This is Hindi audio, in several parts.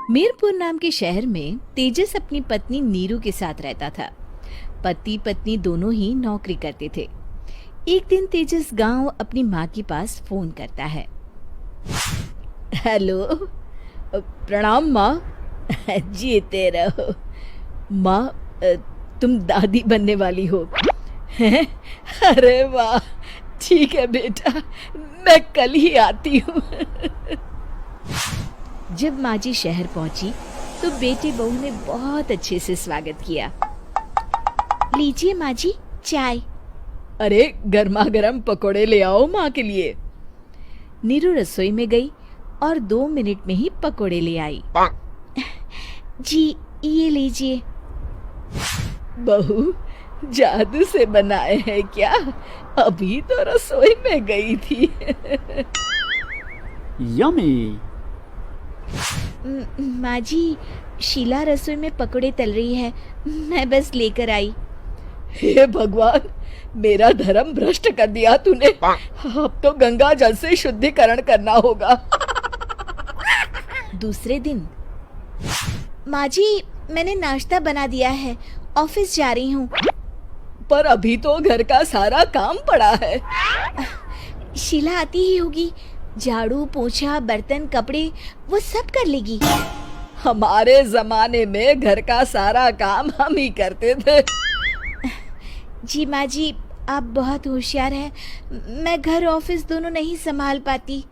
मीरपुर नाम के शहर में तेजस अपनी पत्नी नीरू के साथ रहता था। पति पत्नी दोनों ही नौकरी करते थे। एक दिन तेजस गांव अपनी माँ के पास फोन करता है। हेलो, प्रणाम माँ। जीते रहो माँ, तुम दादी बनने वाली हो हैं? अरे वाह, ठीक है बेटा, मैं कल ही आती हूँ। जब माँ जी शहर पहुंची तो बेटी बहू ने बहुत अच्छे से स्वागत किया। लीजिए माँ जी, चाय। अरे गर्मा गर्म पकोड़े ले आओ माँ के लिए। नीरू रसोई में गई और 2 मिनट में ही पकोड़े ले आई। जी ये लीजिए। बहू, जादू से बनाए हैं क्या? अभी तो रसोई में गई थी। यम्मी। माँ जी, शीला रसोई में पकोड़े तल रही है, मैं बस लेकर आई। हे भगवान, मेरा धर्म भ्रष्ट कर दिया तूने। अब तो गंगा जल से शुद्धिकरण करना होगा। दूसरे दिन, माँ जी मैंने नाश्ता बना दिया है, ऑफिस जा रही हूँ। पर अभी तो घर का सारा काम पड़ा है। शीला आती ही होगी, झाड़ू पोछा बर्तन कपड़े वो सब कर लेगी। हमारे जमाने में घर का सारा काम हम ही करते थे। जी माँ जी, आप बहुत होशियार हैं, मैं घर ऑफिस दोनों नहीं संभाल पाती।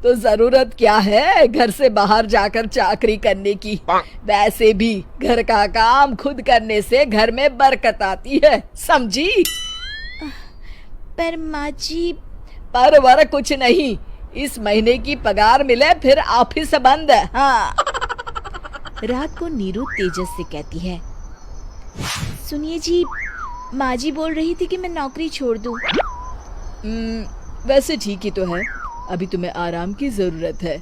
तो जरूरत क्या है घर से बाहर जाकर चाकरी करने की? वैसे भी घर का काम खुद करने से घर में बरकत आती है, समझी? पर माँ जी। पर वर कुछ नहीं, इस महीने की पगार मिले फिर ऑफिस बंद है। हाँ। रात को नीरू तेजस से कहती है, सुनिए जी, माँ जी बोल रही थी कि मैं नौकरी छोड़ दूं। वैसे ठीक ही तो है, अभी तुम्हें आराम की जरूरत है।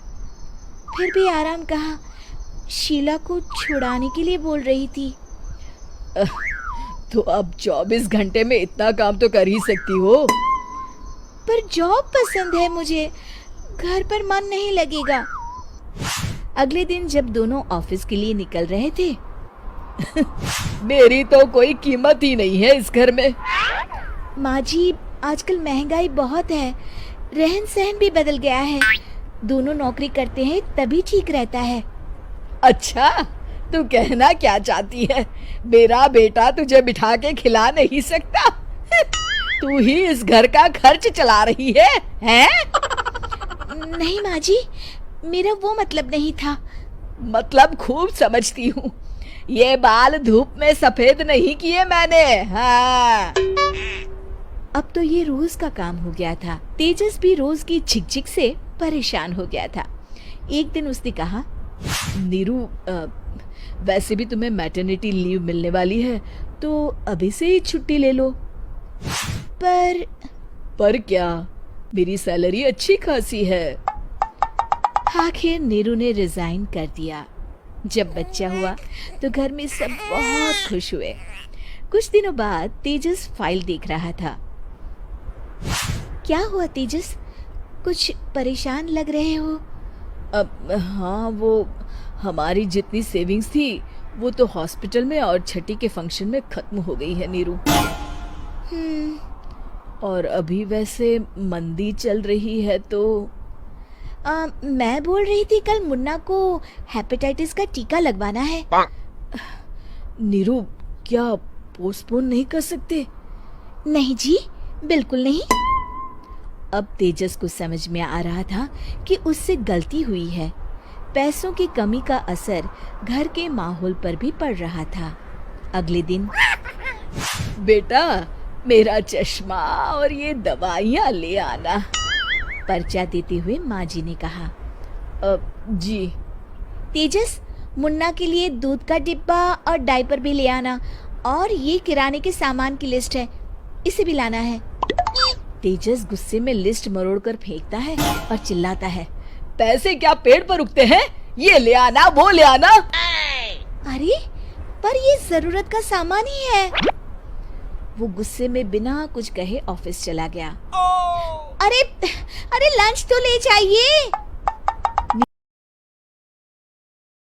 फिर भी आराम कहाँ, शीला को छुड़ाने के लिए बोल रही थी। तो अब 24 घंटे में इतना काम तो कर ही सकती हो। पर जॉब पसंद है मुझे, घर पर मन नहीं लगेगा। अगले दिन जब दोनों ऑफिस के लिए निकल रहे थे, मेरी तो कोई कीमत ही नहीं है इस घर में। माँ जी, आजकल महंगाई बहुत है, रहन सहन भी बदल गया है, दोनों नौकरी करते हैं तभी ठीक रहता है। अच्छा, तू कहना क्या चाहती है? मेरा बेटा तुझे बिठा के खिला नहीं सकता? तू ही इस घर का खर्च चला रही है, हैं? नहीं माँ जी, मेरा वो मतलब नहीं था। मतलब खूब समझती हूँ, ये बाल धूप में सफेद नहीं किए मैंने। हाँ। अब तो ये रोज का काम हो गया था। तेजस भी रोज की झिकझिक से परेशान हो गया था। एक दिन उसने कहा, नीरू, वैसे भी तुम्हें मैटरनिटी लीव मिलने वाली है, तो अभी से ही छुट्टी ले लो। पर क्या, मेरी सैलरी अच्छी खासी है। आखिर नीरू ने रिजाइन कर दिया। जब बच्चा हुआ तो घर में सब बहुत खुश हुए। कुछ दिनों बाद तेजस फाइल देख रहा था। क्या हुआ तेजस, कुछ परेशान लग रहे हो? हाँ, वो हमारी जितनी सेविंग्स थी वो तो हॉस्पिटल में और छठी के फंक्शन में खत्म हो गई है नीरू। और अभी वैसे मंदी चल रही है तो मैं बोल रही थी कल मुन्ना को हेपेटाइटिस का टीका लगवाना है। नीरू, क्या पोस्टपोन नहीं कर सकते? नहीं जी, बिल्कुल नहीं। अब तेजस को समझ में आ रहा था कि उससे गलती हुई है। पैसों की कमी का असर घर के माहौल पर भी पड़ रहा था। अगले दिन, बेटा मेरा चश्मा और ये दवाइयाँ ले आना, पर्चा देते हुए माँ जी ने कहा। जी। तेजस, मुन्ना के लिए दूध का डिब्बा और डायपर भी ले आना, और ये किराने के सामान की लिस्ट है, इसे भी लाना है। तेजस गुस्से में लिस्ट मरोड़कर फेंकता है और चिल्लाता है, पैसे क्या पेड़ पर उगते हैं? ये ले आना, वो ले आना। अरे पर ये जरूरत का सामान ही है। वो गुस्से में बिना कुछ कहे ऑफिस चला गया। अरे लंच तो ले जाइए।